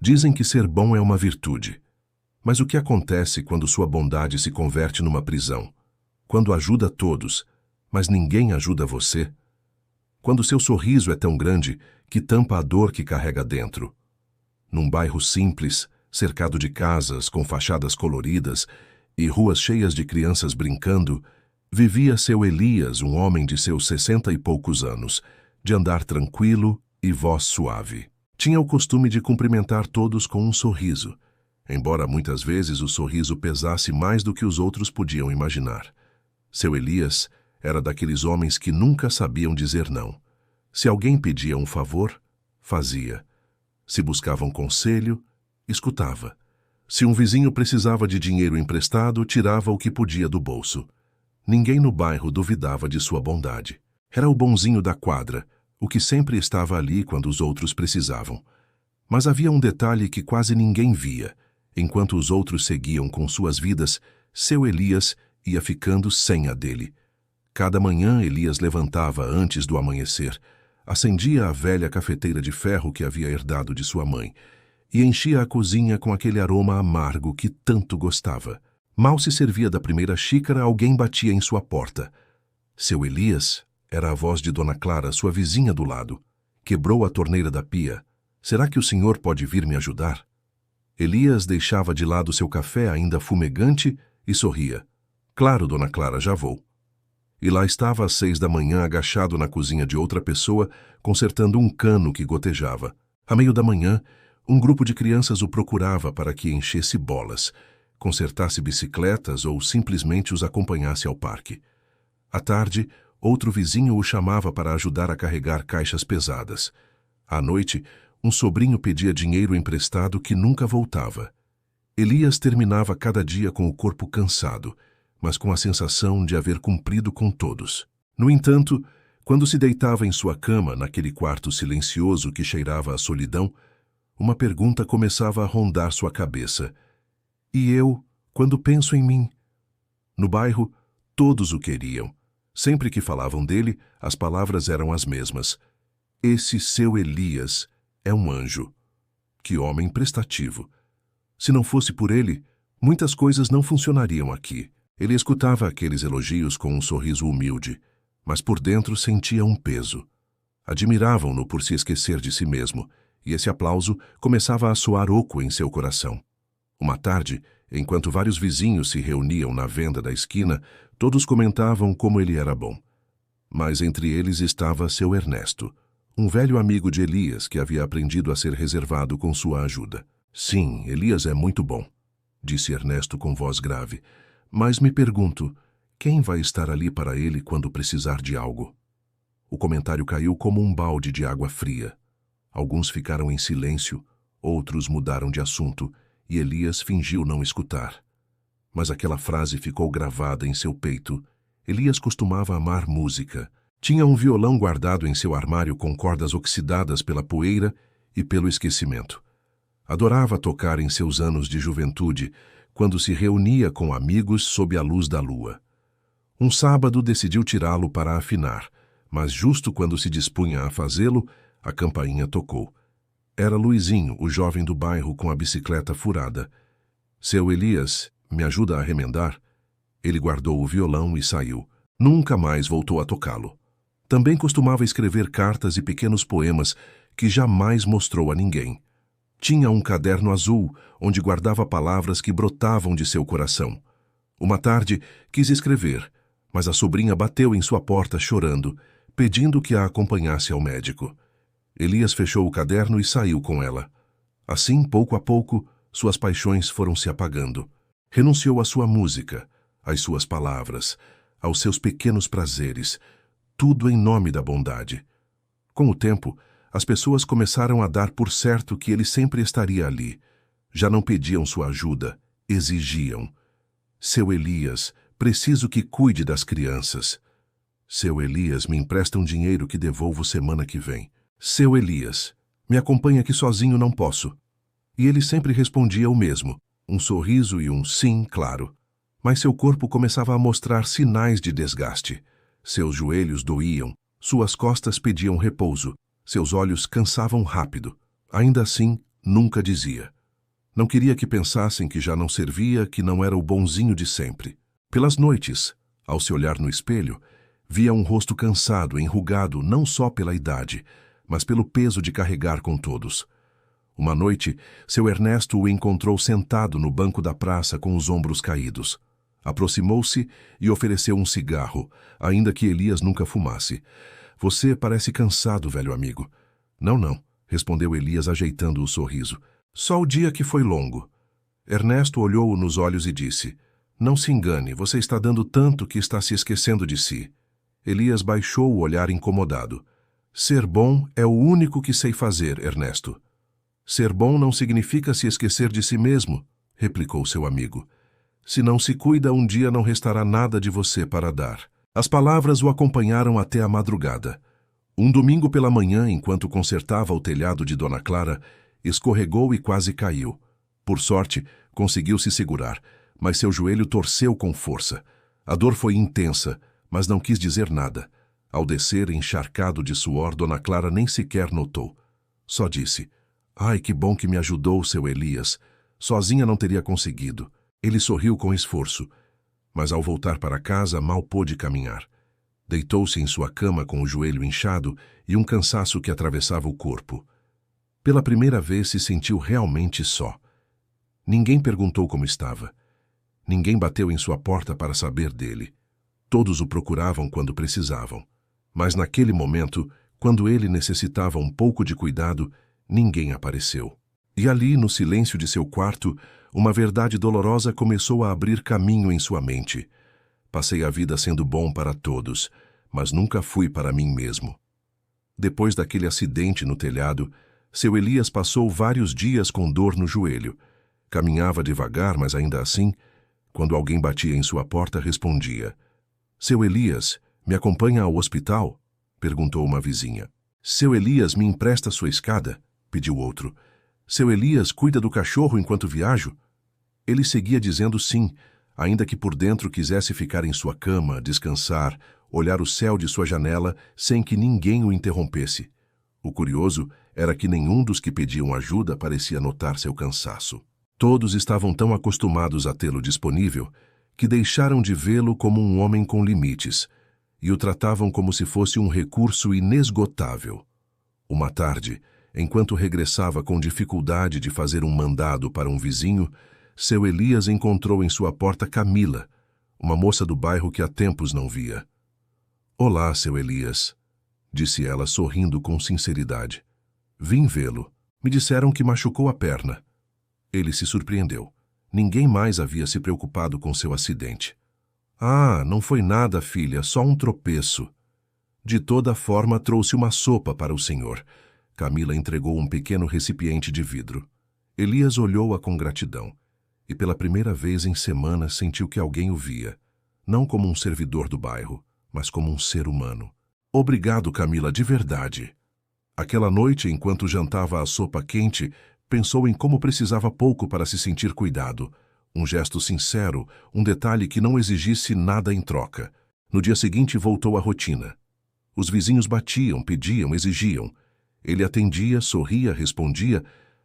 Dizem que ser bom é uma virtude. Mas o que acontece quando sua bondade se converte numa prisão? Quando ajuda todos, mas ninguém ajuda você? Quando seu sorriso é tão grande que tampa a dor que carrega dentro? Num bairro simples, cercado de casas com fachadas coloridas e ruas cheias de crianças brincando, vivia seu Elias, um homem de seus 60 e poucos anos, de andar tranquilo e voz suave. Tinha o costume de cumprimentar todos com um sorriso, embora muitas vezes o sorriso pesasse mais do que os outros podiam imaginar. Seu Elias era daqueles homens que nunca sabiam dizer não. Se alguém pedia um favor, fazia. Se buscava um conselho, escutava. Se um vizinho precisava de dinheiro emprestado, tirava o que podia do bolso. Ninguém no bairro duvidava de sua bondade. Era o bonzinho da quadra, o que sempre estava ali quando os outros precisavam. Mas havia um detalhe que quase ninguém via. Enquanto os outros seguiam com suas vidas, seu Elias ia ficando sem a dele. Cada manhã Elias levantava antes do amanhecer, acendia a velha cafeteira de ferro que havia herdado de sua mãe e enchia a cozinha com aquele aroma amargo que tanto gostava. Mal se servia da primeira xícara, alguém batia em sua porta. Seu Elias era a voz de Dona Clara, sua vizinha do lado. Quebrou a torneira da pia. Será que o senhor pode vir me ajudar? Elias deixava de lado seu café ainda fumegante e sorria. Claro, Dona Clara, já vou. E lá estava às 6 da manhã, agachado na cozinha de outra pessoa, consertando um cano que gotejava. À meio da manhã, um grupo de crianças o procurava para que enchesse bolas, consertasse bicicletas ou simplesmente os acompanhasse ao parque. À tarde, outro vizinho o chamava para ajudar a carregar caixas pesadas. À noite, um sobrinho pedia dinheiro emprestado que nunca voltava. Elias terminava cada dia com o corpo cansado, mas com a sensação de haver cumprido com todos. No entanto, quando se deitava em sua cama, naquele quarto silencioso que cheirava a solidão, uma pergunta começava a rondar sua cabeça. E eu, quando penso em mim? No bairro, todos o queriam. Sempre que falavam dele, as palavras eram as mesmas. Esse seu Elias é um anjo. Que homem prestativo. Se não fosse por ele, muitas coisas não funcionariam aqui. Ele escutava aqueles elogios com um sorriso humilde, mas por dentro sentia um peso. Admiravam-no por se esquecer de si mesmo, e esse aplauso começava a soar oco em seu coração. Uma tarde, enquanto vários vizinhos se reuniam na venda da esquina, todos comentavam como ele era bom. Mas entre eles estava seu Ernesto, um velho amigo de Elias que havia aprendido a ser reservado com sua ajuda. Sim, Elias é muito bom, disse Ernesto com voz grave. Mas me pergunto, quem vai estar ali para ele quando precisar de algo? O comentário caiu como um balde de água fria. Alguns ficaram em silêncio, outros mudaram de assunto, e Elias fingiu não escutar. Mas aquela frase ficou gravada em seu peito. Elias costumava amar música. Tinha um violão guardado em seu armário com cordas oxidadas pela poeira e pelo esquecimento. Adorava tocar em seus anos de juventude, quando se reunia com amigos sob a luz da lua. Um sábado decidiu tirá-lo para afinar, mas justo quando se dispunha a fazê-lo, a campainha tocou. Era Luizinho, o jovem do bairro com a bicicleta furada. Seu Elias, me ajuda a remendar? Ele guardou o violão e saiu. Nunca mais voltou a tocá-lo. Também costumava escrever cartas e pequenos poemas que jamais mostrou a ninguém. Tinha um caderno azul, onde guardava palavras que brotavam de seu coração. Uma tarde, quis escrever, mas a sobrinha bateu em sua porta chorando, pedindo que a acompanhasse ao médico. Elias fechou o caderno e saiu com ela. Assim, pouco a pouco, suas paixões foram se apagando. Renunciou à sua música, às suas palavras, aos seus pequenos prazeres, tudo em nome da bondade. Com o tempo, as pessoas começaram a dar por certo que ele sempre estaria ali. Já não pediam sua ajuda, exigiam. Seu Elias, preciso que cuide das crianças. Seu Elias, me empresta um dinheiro que devolvo semana que vem. Seu Elias, me acompanha que sozinho não posso. E ele sempre respondia o mesmo, um sorriso e um sim, claro. Mas seu corpo começava a mostrar sinais de desgaste. Seus joelhos doíam, suas costas pediam repouso. Seus olhos cansavam rápido. Ainda assim, nunca dizia. Não queria que pensassem que já não servia, que não era o bonzinho de sempre. Pelas noites, ao se olhar no espelho, via um rosto cansado, enrugado não só pela idade, mas pelo peso de carregar com todos. Uma noite, seu Ernesto o encontrou sentado no banco da praça com os ombros caídos. Aproximou-se e ofereceu um cigarro, ainda que Elias nunca fumasse. Você parece cansado, velho amigo. Não, respondeu Elias ajeitando o sorriso. Só o dia que foi longo. Ernesto olhou-o nos olhos e disse: Não se engane, você está dando tanto que está se esquecendo de si. Elias baixou o olhar incomodado. Ser bom é o único que sei fazer, Ernesto. Ser bom não significa se esquecer de si mesmo, replicou seu amigo. Se não se cuida, um dia não restará nada de você para dar. As palavras o acompanharam até a madrugada. Um domingo pela manhã, enquanto consertava o telhado de Dona Clara, escorregou e quase caiu. Por sorte, conseguiu se segurar, mas seu joelho torceu com força. A dor foi intensa, mas não quis dizer nada. Ao descer, encharcado de suor, Dona Clara nem sequer notou. Só disse: Ai, que bom que me ajudou, seu Elias. Sozinha não teria conseguido. Ele sorriu com esforço, mas ao voltar para casa mal pôde caminhar. Deitou-se em sua cama com o joelho inchado e um cansaço que atravessava o corpo. Pela primeira vez se sentiu realmente só. Ninguém perguntou como estava. Ninguém bateu em sua porta para saber dele. Todos o procuravam quando precisavam. Mas naquele momento, quando ele necessitava um pouco de cuidado, ninguém apareceu. E ali, no silêncio de seu quarto, uma verdade dolorosa começou a abrir caminho em sua mente. Passei a vida sendo bom para todos, mas nunca fui para mim mesmo. Depois daquele acidente no telhado, seu Elias passou vários dias com dor no joelho. Caminhava devagar, mas ainda assim, quando alguém batia em sua porta, respondia. Seu Elias, me acompanha ao hospital? Perguntou uma vizinha. Seu Elias, me empresta sua escada? Pediu outro. Seu Elias, cuida do cachorro enquanto viajo? Ele seguia dizendo sim, ainda que por dentro quisesse ficar em sua cama, descansar, olhar o céu de sua janela sem que ninguém o interrompesse. O curioso era que nenhum dos que pediam ajuda parecia notar seu cansaço. Todos estavam tão acostumados a tê-lo disponível que deixaram de vê-lo como um homem com limites e o tratavam como se fosse um recurso inesgotável. Uma tarde, enquanto regressava com dificuldade de fazer um mandado para um vizinho, seu Elias encontrou em sua porta Camila, uma moça do bairro que há tempos não via. Olá, seu Elias, disse ela sorrindo com sinceridade. Vim vê-lo. Me disseram que machucou a perna. Ele se surpreendeu. Ninguém mais havia se preocupado com seu acidente. Ah, não foi nada, filha, só um tropeço. De toda forma, trouxe uma sopa para o senhor. Camila entregou um pequeno recipiente de vidro. Elias olhou-a com gratidão, e pela primeira vez em semanas sentiu que alguém o via, não como um servidor do bairro, mas como um ser humano. Obrigado, Camila, de verdade. Aquela noite, enquanto jantava a sopa quente, pensou em como precisava pouco para se sentir cuidado. Um gesto sincero, um detalhe que não exigisse nada em troca. No dia seguinte voltou à rotina. Os vizinhos batiam, pediam, exigiam. Ele atendia, sorria, respondia,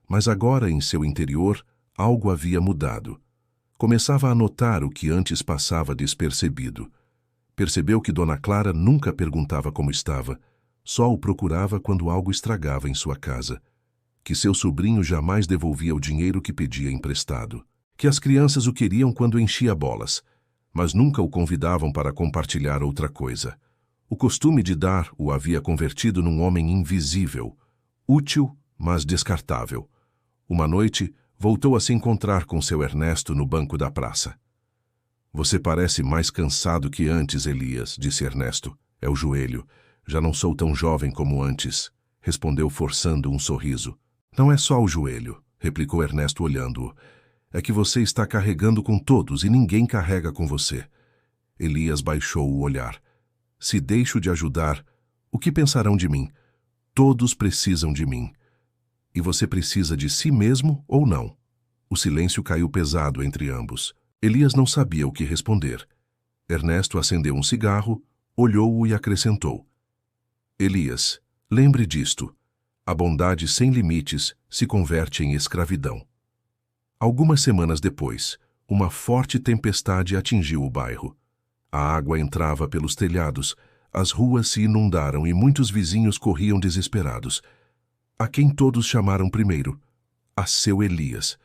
mas agora, em seu interior, algo havia mudado. Começava a notar o que antes passava despercebido. Percebeu que Dona Clara nunca perguntava como estava, só o procurava quando algo estragava em sua casa. Que seu sobrinho jamais devolvia o dinheiro que pedia emprestado. Que as crianças o queriam quando enchia bolas, mas nunca o convidavam para compartilhar outra coisa. O costume de dar o havia convertido num homem invisível, útil, mas descartável. Uma noite, voltou a se encontrar com seu Ernesto no banco da praça. Você parece mais cansado que antes, Elias, disse Ernesto. É o joelho. Já não sou tão jovem como antes, respondeu forçando um sorriso. Não é só o joelho, replicou Ernesto olhando-o. É que você está carregando com todos e ninguém carrega com você. Elias baixou o olhar. Se deixo de ajudar, o que pensarão de mim? Todos precisam de mim. E você precisa de si mesmo ou não? O silêncio caiu pesado entre ambos. Elias não sabia o que responder. Ernesto acendeu um cigarro, olhou-o e acrescentou. Elias, lembre disto. A bondade sem limites se converte em escravidão. Algumas semanas depois, uma forte tempestade atingiu o bairro. A água entrava pelos telhados, as ruas se inundaram e muitos vizinhos corriam desesperados. A quem todos chamaram primeiro? A seu Elias.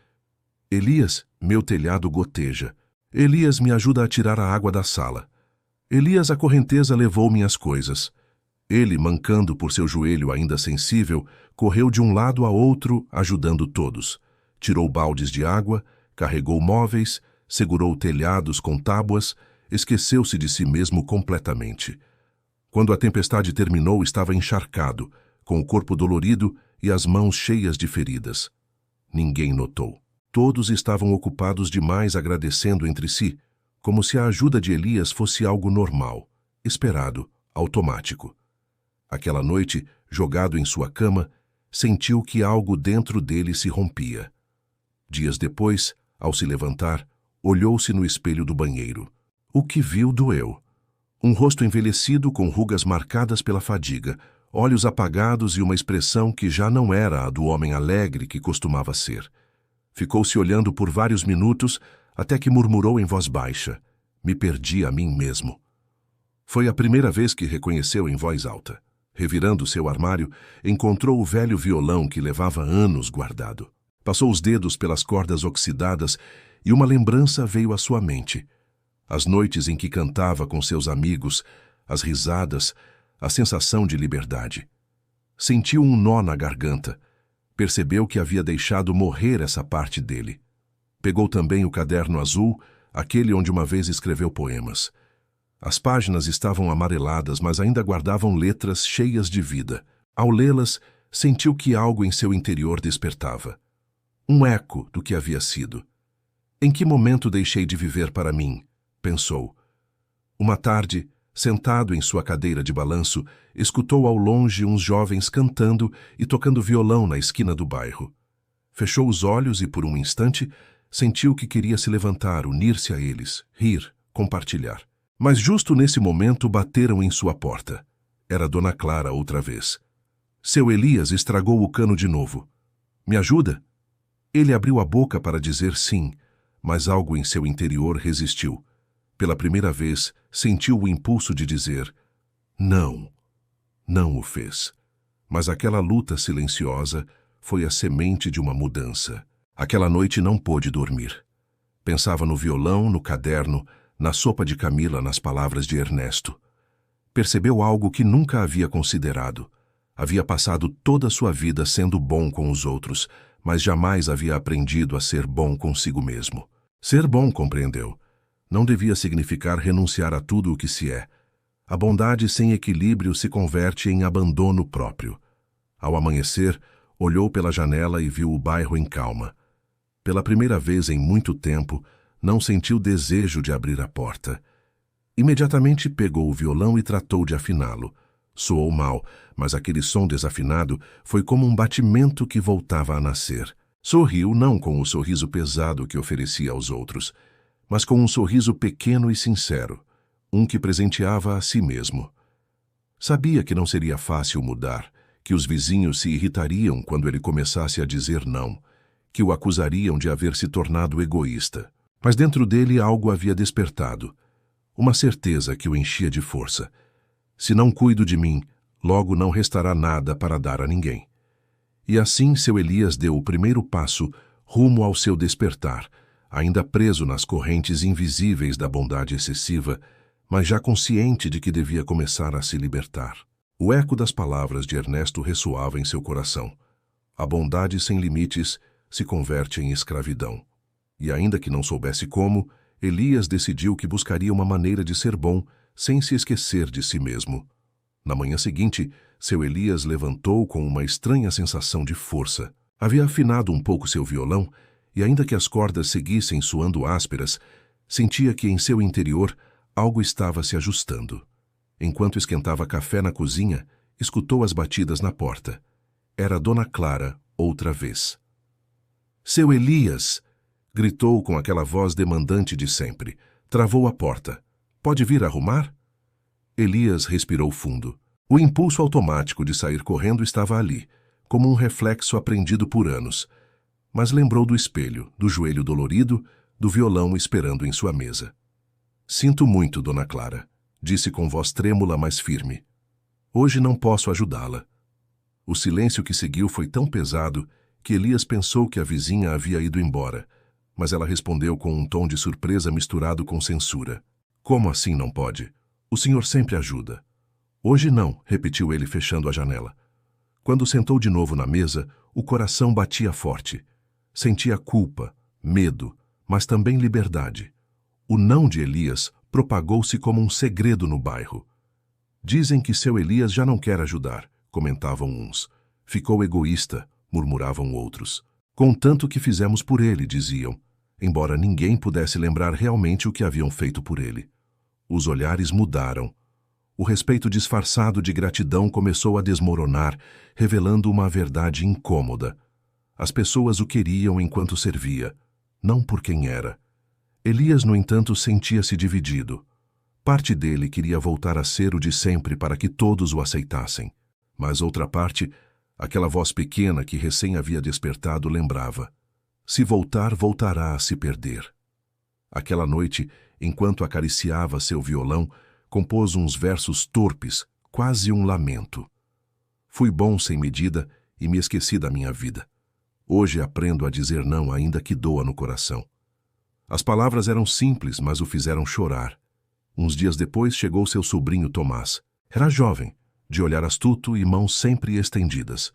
Elias, meu telhado goteja. Elias, me ajuda a tirar a água da sala. Elias, a correnteza levou minhas coisas. Ele, mancando por seu joelho ainda sensível, correu de um lado a outro, ajudando todos. Tirou baldes de água, carregou móveis, segurou telhados com tábuas, esqueceu-se de si mesmo completamente. Quando a tempestade terminou, estava encharcado, com o corpo dolorido e as mãos cheias de feridas. Ninguém notou. Todos estavam ocupados demais agradecendo entre si, como se a ajuda de Elias fosse algo normal, esperado, automático. Aquela noite, jogado em sua cama, sentiu que algo dentro dele se rompia. Dias depois, ao se levantar, olhou-se no espelho do banheiro. O que viu doeu. Um rosto envelhecido com rugas marcadas pela fadiga, olhos apagados e uma expressão que já não era a do homem alegre que costumava ser. Ficou-se olhando por vários minutos, até que murmurou em voz baixa: "Me perdi a mim mesmo." Foi a primeira vez que reconheceu em voz alta. Revirando seu armário, encontrou o velho violão que levava anos guardado. Passou os dedos pelas cordas oxidadas e uma lembrança veio à sua mente. As noites em que cantava com seus amigos, as risadas, a sensação de liberdade. Sentiu um nó na garganta. Percebeu que havia deixado morrer essa parte dele. Pegou também o caderno azul, aquele onde uma vez escreveu poemas. As páginas estavam amareladas, mas ainda guardavam letras cheias de vida. Ao lê-las, sentiu que algo em seu interior despertava. Um eco do que havia sido. Em que momento deixei de viver para mim? Pensou. Uma tarde, sentado em sua cadeira de balanço, escutou ao longe uns jovens cantando e tocando violão na esquina do bairro. Fechou os olhos e, por um instante, sentiu que queria se levantar, unir-se a eles, rir, compartilhar. Mas justo nesse momento bateram em sua porta. Era Dona Clara outra vez. Seu Elias estragou o cano de novo. "Me ajuda?" Ele abriu a boca para dizer sim, mas algo em seu interior resistiu. Pela primeira vez, sentiu o impulso de dizer não. Não o fez. Mas aquela luta silenciosa foi a semente de uma mudança. Aquela noite não pôde dormir. Pensava no violão, no caderno, na sopa de Camila, nas palavras de Ernesto. Percebeu algo que nunca havia considerado. Havia passado toda a sua vida sendo bom com os outros, mas jamais havia aprendido a ser bom consigo mesmo. Ser bom, compreendeu, não devia significar renunciar a tudo o que se é. A bondade sem equilíbrio se converte em abandono próprio. Ao amanhecer, olhou pela janela e viu o bairro em calma. Pela primeira vez em muito tempo, não sentiu desejo de abrir a porta. Imediatamente pegou o violão e tratou de afiná-lo. Soou mal, mas aquele som desafinado foi como um batimento que voltava a nascer. Sorriu não com o sorriso pesado que oferecia aos outros, mas com um sorriso pequeno e sincero, um que presenteava a si mesmo. Sabia que não seria fácil mudar, que os vizinhos se irritariam quando ele começasse a dizer não, que o acusariam de haver se tornado egoísta. Mas dentro dele algo havia despertado, uma certeza que o enchia de força. Se não cuido de mim, logo não restará nada para dar a ninguém. E assim seu Elias deu o primeiro passo rumo ao seu despertar, ainda preso nas correntes invisíveis da bondade excessiva, mas já consciente de que devia começar a se libertar. O eco das palavras de Ernesto ressoava em seu coração. A bondade sem limites se converte em escravidão. E ainda que não soubesse como, Elias decidiu que buscaria uma maneira de ser bom sem se esquecer de si mesmo. Na manhã seguinte, seu Elias levantou com uma estranha sensação de força. Havia afinado um pouco seu violão e, ainda que as cordas seguissem soando ásperas, sentia que em seu interior algo estava se ajustando. Enquanto esquentava café na cozinha, escutou as batidas na porta. Era Dona Clara outra vez. "Seu Elias!" gritou com aquela voz demandante de sempre. Travou a porta. "Pode vir arrumar?" Elias respirou fundo. O impulso automático de sair correndo estava ali, como um reflexo aprendido por anos, mas lembrou do espelho, do joelho dolorido, do violão esperando em sua mesa. Sinto muito, Dona Clara, disse com voz trêmula, mas firme. Hoje não posso ajudá-la. O silêncio que seguiu foi tão pesado que Elias pensou que a vizinha havia ido embora, mas ela respondeu com um tom de surpresa misturado com censura. Como assim não pode? O senhor sempre ajuda. Hoje não, repetiu ele fechando a janela. Quando sentou de novo na mesa, o coração batia forte. Sentia culpa, medo, mas também liberdade. O não de Elias propagou-se como um segredo no bairro. Dizem que seu Elias já não quer ajudar, comentavam uns. Ficou egoísta, murmuravam outros. Contanto que fizemos por ele, diziam, embora ninguém pudesse lembrar realmente o que haviam feito por ele. Os olhares mudaram. O respeito disfarçado de gratidão começou a desmoronar, revelando uma verdade incômoda. As pessoas o queriam enquanto servia, não por quem era. Elias, no entanto, sentia-se dividido. Parte dele queria voltar a ser o de sempre para que todos o aceitassem. Mas outra parte, aquela voz pequena que recém havia despertado, lembrava. Se voltar, voltará a se perder. Aquela noite, enquanto acariciava seu violão, compôs uns versos torpes, quase um lamento. Fui bom sem medida e me esqueci da minha vida. Hoje aprendo a dizer não, ainda que doa no coração. As palavras eram simples, mas o fizeram chorar. Uns dias depois chegou seu sobrinho Tomás. Era jovem, de olhar astuto e mãos sempre estendidas.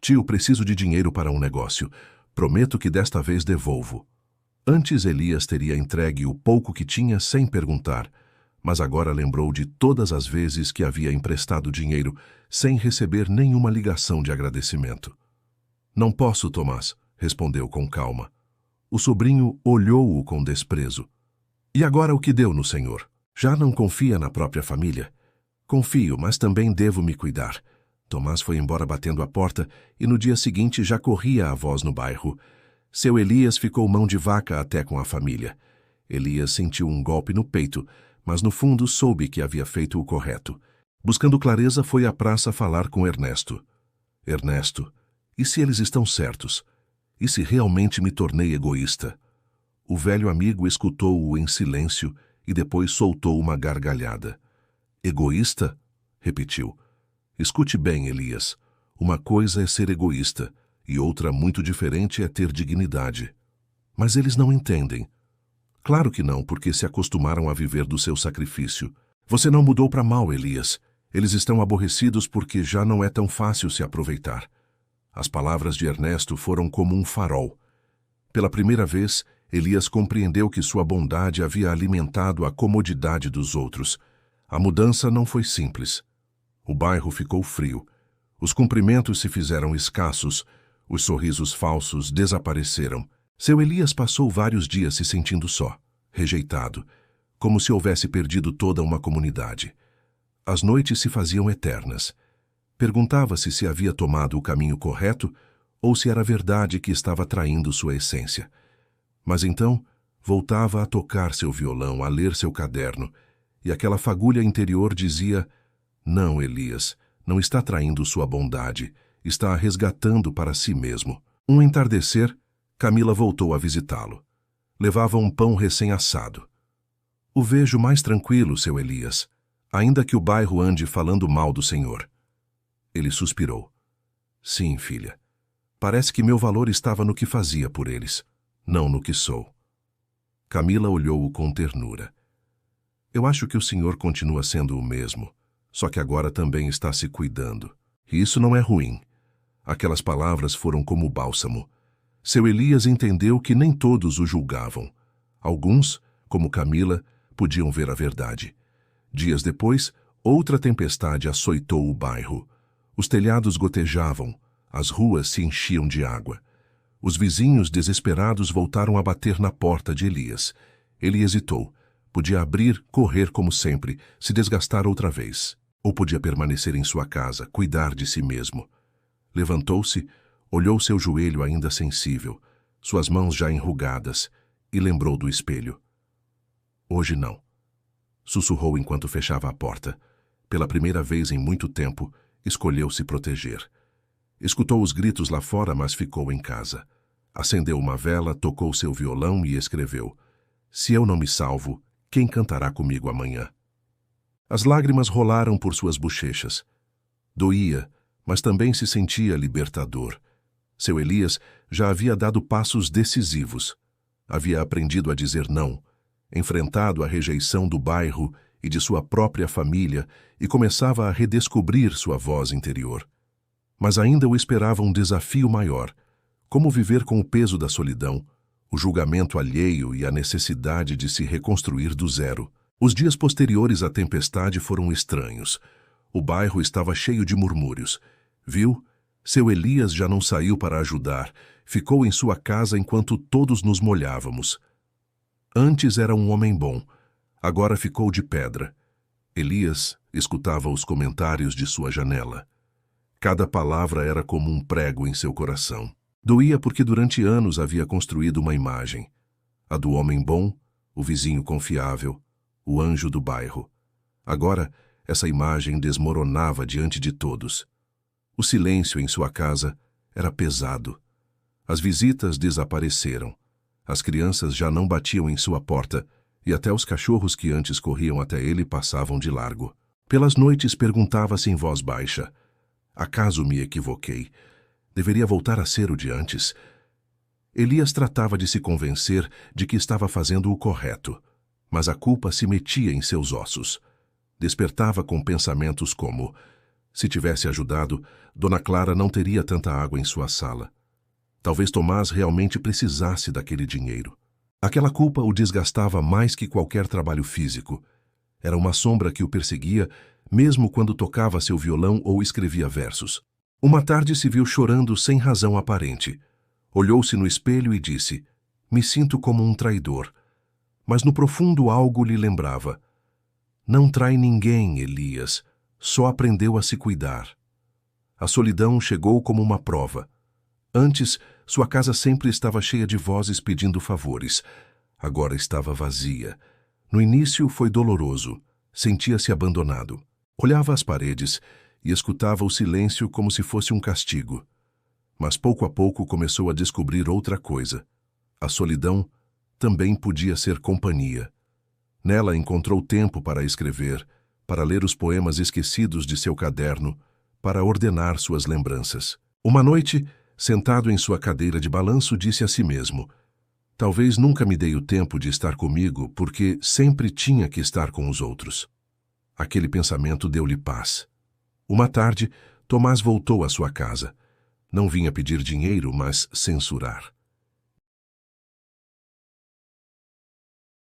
Tio, preciso de dinheiro para um negócio. Prometo que desta vez devolvo. Antes Elias teria entregue o pouco que tinha sem perguntar, mas agora lembrou de todas as vezes que havia emprestado dinheiro sem receber nenhuma ligação de agradecimento. Não posso, Tomás, respondeu com calma. O sobrinho olhou-o com desprezo. E agora o que deu no senhor? Já não confia na própria família? Confio, mas também devo me cuidar. Tomás foi embora batendo a porta e no dia seguinte já corria a voz no bairro. Seu Elias ficou mão de vaca até com a família. Elias sentiu um golpe no peito, mas no fundo soube que havia feito o correto. Buscando clareza, foi à praça falar com Ernesto. Ernesto, e se eles estão certos? E se realmente me tornei egoísta? O velho amigo escutou-o em silêncio e depois soltou uma gargalhada. Egoísta? Repetiu. Escute bem, Elias. Uma coisa é ser egoísta e outra muito diferente é ter dignidade. Mas eles não entendem. Claro que não, porque se acostumaram a viver do seu sacrifício. Você não mudou para mal, Elias. Eles estão aborrecidos porque já não é tão fácil se aproveitar. As palavras de Ernesto foram como um farol. Pela primeira vez, Elias compreendeu que sua bondade havia alimentado a comodidade dos outros. A mudança não foi simples. O bairro ficou frio. Os cumprimentos se fizeram escassos. Os sorrisos falsos desapareceram. Seu Elias passou vários dias se sentindo só, rejeitado, como se houvesse perdido toda uma comunidade. As noites se faziam eternas. Perguntava-se se havia tomado o caminho correto ou se era verdade que estava traindo sua essência. Mas então voltava a tocar seu violão, a ler seu caderno, e aquela fagulha interior dizia: não, Elias, não está traindo sua bondade, está a resgatando para si mesmo. Um entardecer, Camila voltou a visitá-lo. Levava um pão recém-assado. O vejo mais tranquilo, seu Elias, ainda que o bairro ande falando mal do senhor. Ele suspirou. Sim, filha. Parece que meu valor estava no que fazia por eles, não no que sou. Camila olhou-o com ternura. Eu acho que o senhor continua sendo o mesmo, só que agora também está se cuidando. E isso não é ruim. Aquelas palavras foram como bálsamo. Seu Elias entendeu que nem todos o julgavam. Alguns, como Camila, podiam ver a verdade. Dias depois, outra tempestade açoitou o bairro. Os telhados gotejavam, as ruas se enchiam de água. Os vizinhos desesperados voltaram a bater na porta de Elias. Ele hesitou. Podia abrir, correr como sempre, se desgastar outra vez. Ou podia permanecer em sua casa, cuidar de si mesmo. Levantou-se, olhou seu joelho ainda sensível, suas mãos já enrugadas, e lembrou do espelho. Hoje não. Sussurrou enquanto fechava a porta. Pela primeira vez em muito tempo, escolheu se proteger. Escutou os gritos lá fora, mas ficou em casa. Acendeu uma vela, tocou seu violão e escreveu: Se eu não me salvo, quem cantará comigo amanhã? As lágrimas rolaram por suas bochechas. Doía, mas também se sentia libertador. Seu Elias já havia dado passos decisivos. Havia aprendido a dizer não, enfrentado a rejeição do bairro e de sua própria família e começava a redescobrir sua voz interior. Mas ainda o esperava um desafio maior: como viver com o peso da solidão, o julgamento alheio e a necessidade de se reconstruir do zero. Os dias posteriores à tempestade foram estranhos. O bairro estava cheio de murmúrios. Viu? Seu Elias já não saiu para ajudar. Ficou em sua casa enquanto todos nos molhávamos. Antes era um homem bom. Agora ficou de pedra. Elias escutava os comentários de sua janela. Cada palavra era como um prego em seu coração. Doía porque durante anos havia construído uma imagem. A do homem bom, o vizinho confiável, o anjo do bairro. Agora, essa imagem desmoronava diante de todos. O silêncio em sua casa era pesado. As visitas desapareceram. As crianças já não batiam em sua porta e até os cachorros que antes corriam até ele passavam de largo. Pelas noites perguntava-se em voz baixa: acaso me equivoquei? Deveria voltar a ser o de antes? Elias tratava de se convencer de que estava fazendo o correto, mas a culpa se metia em seus ossos. Despertava com pensamentos como: se tivesse ajudado, Dona Clara não teria tanta água em sua sala. Talvez Tomás realmente precisasse daquele dinheiro. Aquela culpa o desgastava mais que qualquer trabalho físico. Era uma sombra que o perseguia, mesmo quando tocava seu violão ou escrevia versos. Uma tarde se viu chorando sem razão aparente. Olhou-se no espelho e disse: me sinto como um traidor. Mas no profundo algo lhe lembrava: não trai ninguém, Elias, só aprendeu a se cuidar. A solidão chegou como uma prova. Antes, sua casa sempre estava cheia de vozes pedindo favores. Agora estava vazia. No início foi doloroso. Sentia-se abandonado. Olhava as paredes e escutava o silêncio como se fosse um castigo. Mas pouco a pouco começou a descobrir outra coisa. A solidão também podia ser companhia. Nela encontrou tempo para escrever, para ler os poemas esquecidos de seu caderno, para ordenar suas lembranças. Uma noite, sentado em sua cadeira de balanço, disse a si mesmo: talvez nunca me dei o tempo de estar comigo porque sempre tinha que estar com os outros. Aquele pensamento deu-lhe paz. Uma tarde, Tomás voltou à sua casa. Não vinha pedir dinheiro, mas censurar.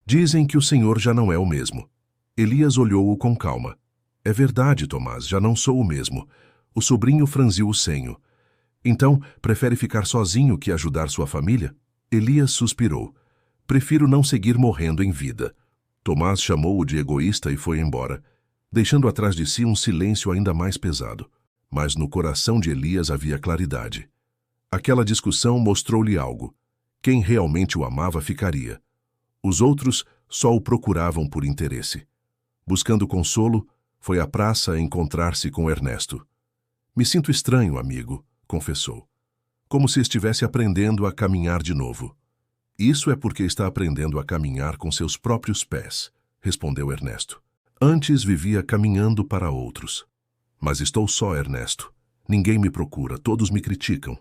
Dizem que o Senhor já não é o mesmo. Elias olhou-o com calma. É verdade, Tomás, já não sou o mesmo. O sobrinho franziu o senho. Então, prefere ficar sozinho que ajudar sua família? Elias suspirou. Prefiro não seguir morrendo em vida. Tomás chamou-o de egoísta e foi embora, deixando atrás de si um silêncio ainda mais pesado. Mas no coração de Elias havia claridade. Aquela discussão mostrou-lhe algo. Quem realmente o amava ficaria. Os outros só o procuravam por interesse. Buscando consolo, foi à praça encontrar-se com Ernesto. Me sinto estranho, amigo, confessou. Como se estivesse aprendendo a caminhar de novo. Isso é porque está aprendendo a caminhar com seus próprios pés, respondeu Ernesto. Antes vivia caminhando para outros. Mas estou só, Ernesto. Ninguém me procura, todos me criticam.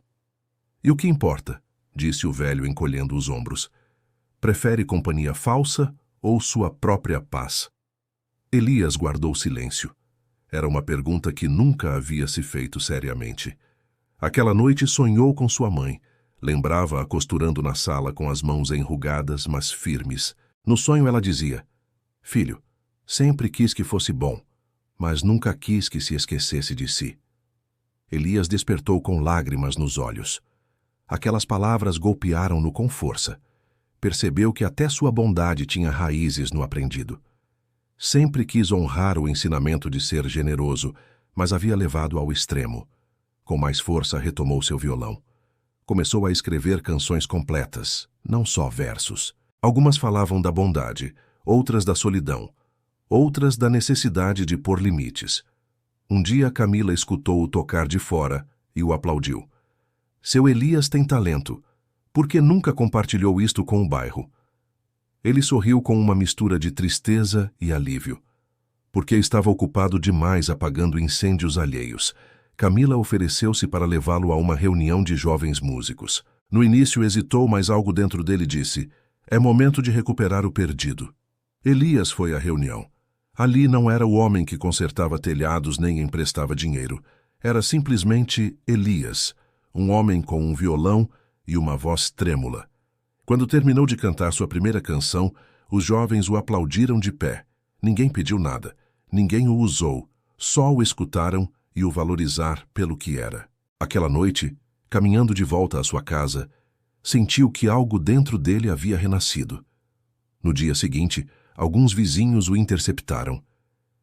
E o que importa? Disse o velho encolhendo os ombros. Prefere companhia falsa ou sua própria paz? Elias guardou silêncio. Era uma pergunta que nunca havia se feito seriamente. Aquela noite sonhou com sua mãe. Lembrava-a costurando na sala com as mãos enrugadas, mas firmes. No sonho ela dizia: filho, sempre quis que fosse bom, mas nunca quis que se esquecesse de si. Elias despertou com lágrimas nos olhos. Aquelas palavras golpearam-no com força. Percebeu que até sua bondade tinha raízes no aprendido. Sempre quis honrar o ensinamento de ser generoso, mas havia levado ao extremo. Com mais força retomou seu violão. Começou a escrever canções completas, não só versos. Algumas falavam da bondade, outras da solidão, outras da necessidade de pôr limites. Um dia Camila escutou-o tocar de fora e o aplaudiu. Seu Elias tem talento. Por que nunca compartilhou isto com o bairro? Ele sorriu com uma mistura de tristeza e alívio. Porque estava ocupado demais apagando incêndios alheios. Camila ofereceu-se para levá-lo a uma reunião de jovens músicos. No início hesitou, mas algo dentro dele disse: é momento de recuperar o perdido. Elias foi à reunião. Ali não era o homem que consertava telhados nem emprestava dinheiro. Era simplesmente Elias, um homem com um violão e uma voz trêmula. Quando terminou de cantar sua primeira canção, os jovens o aplaudiram de pé. Ninguém pediu nada, ninguém o usou, só o escutaram e o valorizar pelo que era. Aquela noite, caminhando de volta à sua casa, sentiu que algo dentro dele havia renascido. No dia seguinte, alguns vizinhos o interceptaram.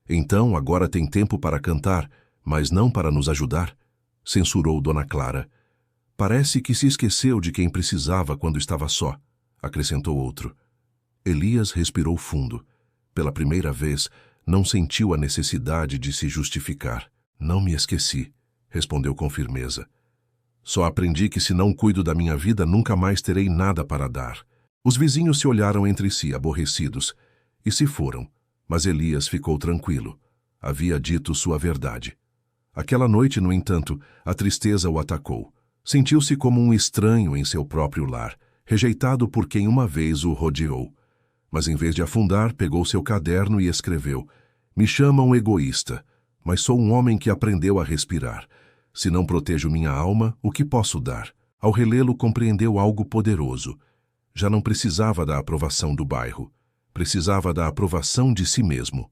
Então, agora tem tempo para cantar, mas não para nos ajudar, censurou Dona Clara. Parece que se esqueceu de quem precisava quando estava só, acrescentou outro. Elias respirou fundo. Pela primeira vez, não sentiu a necessidade de se justificar. Não me esqueci, respondeu com firmeza. Só aprendi que se não cuido da minha vida, nunca mais terei nada para dar. Os vizinhos se olharam entre si, aborrecidos, e se foram, mas Elias ficou tranquilo. Havia dito sua verdade. Aquela noite, no entanto, a tristeza o atacou. Sentiu-se como um estranho em seu próprio lar, rejeitado por quem uma vez o rodeou. Mas em vez de afundar, pegou seu caderno e escreveu: me chamam egoísta, mas sou um homem que aprendeu a respirar. Se não protejo minha alma, o que posso dar? Ao relê-lo, compreendeu algo poderoso. Já não precisava da aprovação do bairro. Precisava da aprovação de si mesmo.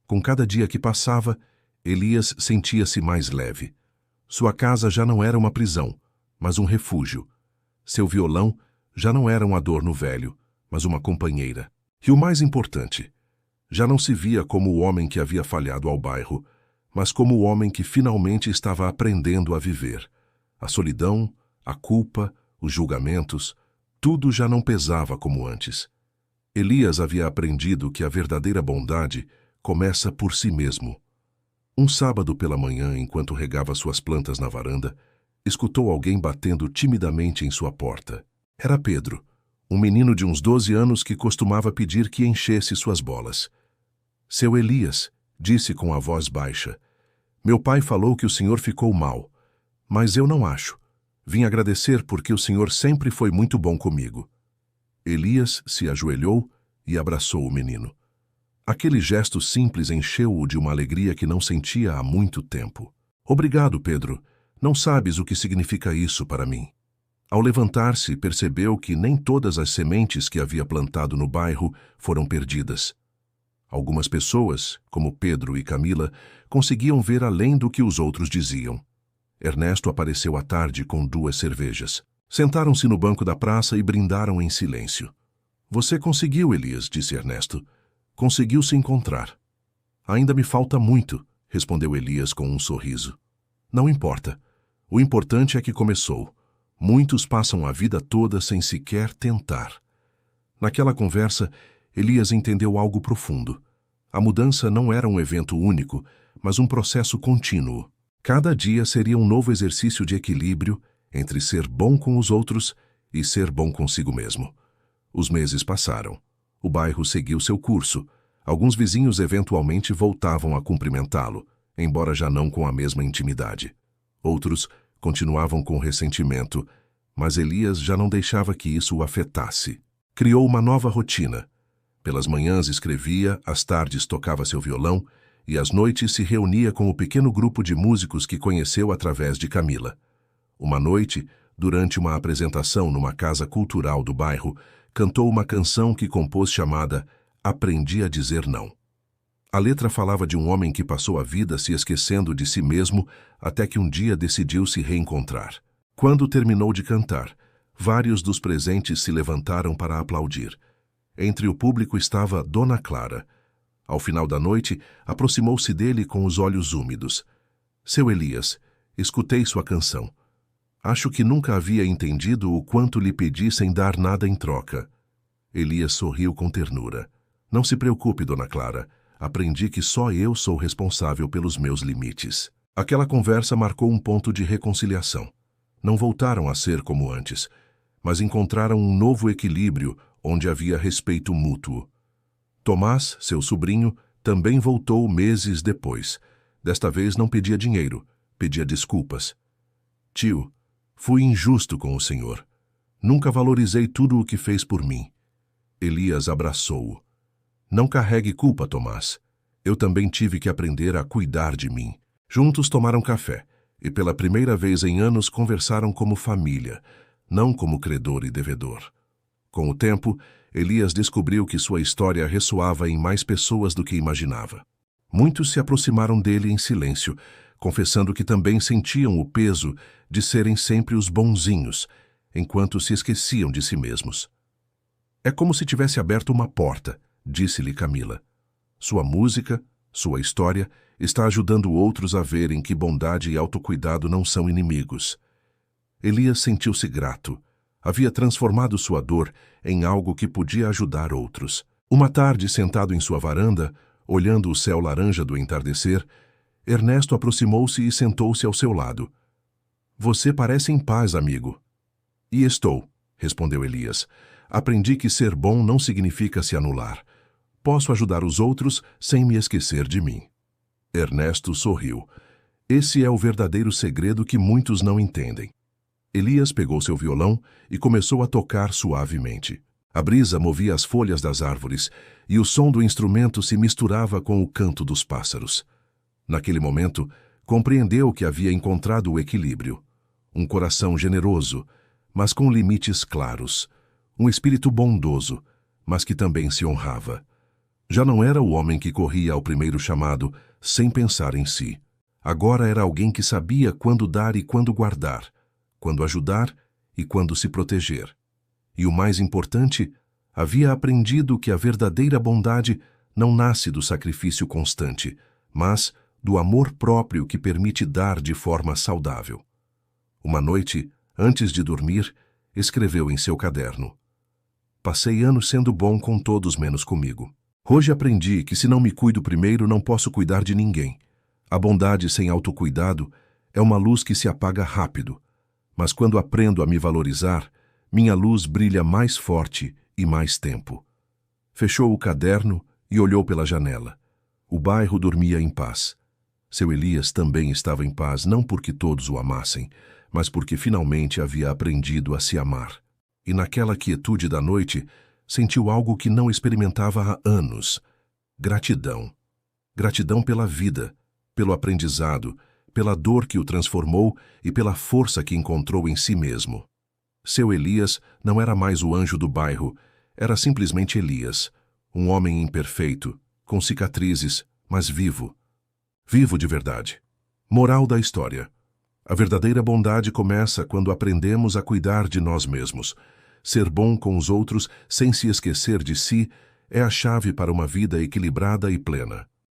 Com cada dia que passava, Elias sentia-se mais leve. Sua casa já não era uma prisão, mas um refúgio. Seu violão já não era um adorno velho, mas uma companheira. E o mais importante, já não se via como o homem que havia falhado ao bairro, mas como o homem que finalmente estava aprendendo a viver. A solidão, a culpa, os julgamentos, tudo já não pesava como antes. Elias havia aprendido que a verdadeira bondade começa por si mesmo. Um sábado pela manhã, enquanto regava suas plantas na varanda, escutou alguém batendo timidamente em sua porta. Era Pedro, um menino de uns 12 anos que costumava pedir que enchesse suas bolas. Seu Elias, disse com a voz baixa, meu pai falou que o senhor ficou mal, mas eu não acho. Vim agradecer porque o senhor sempre foi muito bom comigo. Elias se ajoelhou e abraçou o menino. Aquele gesto simples encheu-o de uma alegria que não sentia há muito tempo. Obrigado, Pedro. Não sabes o que significa isso para mim. Ao levantar-se, percebeu que nem todas as sementes que havia plantado no bairro foram perdidas. Algumas pessoas, como Pedro e Camila, conseguiam ver além do que os outros diziam. Ernesto apareceu à tarde com 2 cervejas. Sentaram-se no banco da praça e brindaram em silêncio. Você conseguiu, Elias, disse Ernesto. Conseguiu se encontrar. Ainda me falta muito, respondeu Elias com um sorriso. Não importa. O importante é que começou. Muitos passam a vida toda sem sequer tentar. Naquela conversa, Elias entendeu algo profundo. A mudança não era um evento único, mas um processo contínuo. Cada dia seria um novo exercício de equilíbrio entre ser bom com os outros e ser bom consigo mesmo. Os meses passaram. O bairro seguiu seu curso. Alguns vizinhos eventualmente voltavam a cumprimentá-lo, embora já não com a mesma intimidade. Outros continuavam com ressentimento, mas Elias já não deixava que isso o afetasse. Criou uma nova rotina. Pelas manhãs escrevia, às tardes tocava seu violão e às noites se reunia com o pequeno grupo de músicos que conheceu através de Camila. Uma noite, durante uma apresentação numa casa cultural do bairro, cantou uma canção que compôs chamada Aprendi a Dizer Não. A letra falava de um homem que passou a vida se esquecendo de si mesmo até que um dia decidiu se reencontrar. Quando terminou de cantar, vários dos presentes se levantaram para aplaudir. Entre o público estava Dona Clara. Ao final da noite, aproximou-se dele com os olhos úmidos. Seu Elias, escutei sua canção. Acho que nunca havia entendido o quanto lhe pedi sem dar nada em troca. Elias sorriu com ternura. Não se preocupe, Dona Clara. Aprendi que só eu sou responsável pelos meus limites. Aquela conversa marcou um ponto de reconciliação. Não voltaram a ser como antes, mas encontraram um novo equilíbrio onde havia respeito mútuo. Tomás, seu sobrinho, também voltou meses depois. Desta vez não pedia dinheiro, pedia desculpas. Tio, fui injusto com o senhor. Nunca valorizei tudo o que fez por mim. Elias abraçou-o. Não carregue culpa, Tomás. Eu também tive que aprender a cuidar de mim. Juntos tomaram café e pela primeira vez em anos conversaram como família, não como credor e devedor. Com o tempo, Elias descobriu que sua história ressoava em mais pessoas do que imaginava. Muitos se aproximaram dele em silêncio, confessando que também sentiam o peso de serem sempre os bonzinhos, enquanto se esqueciam de si mesmos. É como se tivesse aberto uma porta, disse-lhe Camila. Sua música, sua história, está ajudando outros a verem que bondade e autocuidado não são inimigos. Elias sentiu-se grato. Havia transformado sua dor em algo que podia ajudar outros. Uma tarde, sentado em sua varanda, olhando o céu laranja do entardecer, Ernesto aproximou-se e sentou-se ao seu lado. Você parece em paz, amigo. E estou, respondeu Elias. Aprendi que ser bom não significa se anular. Posso ajudar os outros sem me esquecer de mim. Ernesto sorriu. Esse é o verdadeiro segredo que muitos não entendem. Elias pegou seu violão e começou a tocar suavemente. A brisa movia as folhas das árvores e o som do instrumento se misturava com o canto dos pássaros. Naquele momento, compreendeu que havia encontrado o equilíbrio. Um coração generoso, mas com limites claros. Um espírito bondoso, mas que também se honrava. Já não era o homem que corria ao primeiro chamado, sem pensar em si. Agora era alguém que sabia quando dar e quando guardar, quando ajudar e quando se proteger. E o mais importante, havia aprendido que a verdadeira bondade não nasce do sacrifício constante, mas do amor próprio que permite dar de forma saudável. Uma noite, antes de dormir, escreveu em seu caderno: Passei anos sendo bom com todos menos comigo. Hoje aprendi que se não me cuido primeiro, não posso cuidar de ninguém. A bondade sem autocuidado é uma luz que se apaga rápido, mas quando aprendo a me valorizar, minha luz brilha mais forte e mais tempo. Fechou o caderno e olhou pela janela. O bairro dormia em paz. Seu Elias também estava em paz, não porque todos o amassem, mas porque finalmente havia aprendido a se amar. E naquela quietude da noite, sentiu algo que não experimentava há anos: gratidão. Gratidão pela vida, pelo aprendizado, pela dor que o transformou e pela força que encontrou em si mesmo. Seu Elias não era mais o anjo do bairro, era simplesmente Elias, um homem imperfeito, com cicatrizes, mas vivo. Vivo de verdade. Moral da história: a verdadeira bondade começa quando aprendemos a cuidar de nós mesmos. Ser bom com os outros sem se esquecer de si é a chave para uma vida equilibrada e plena.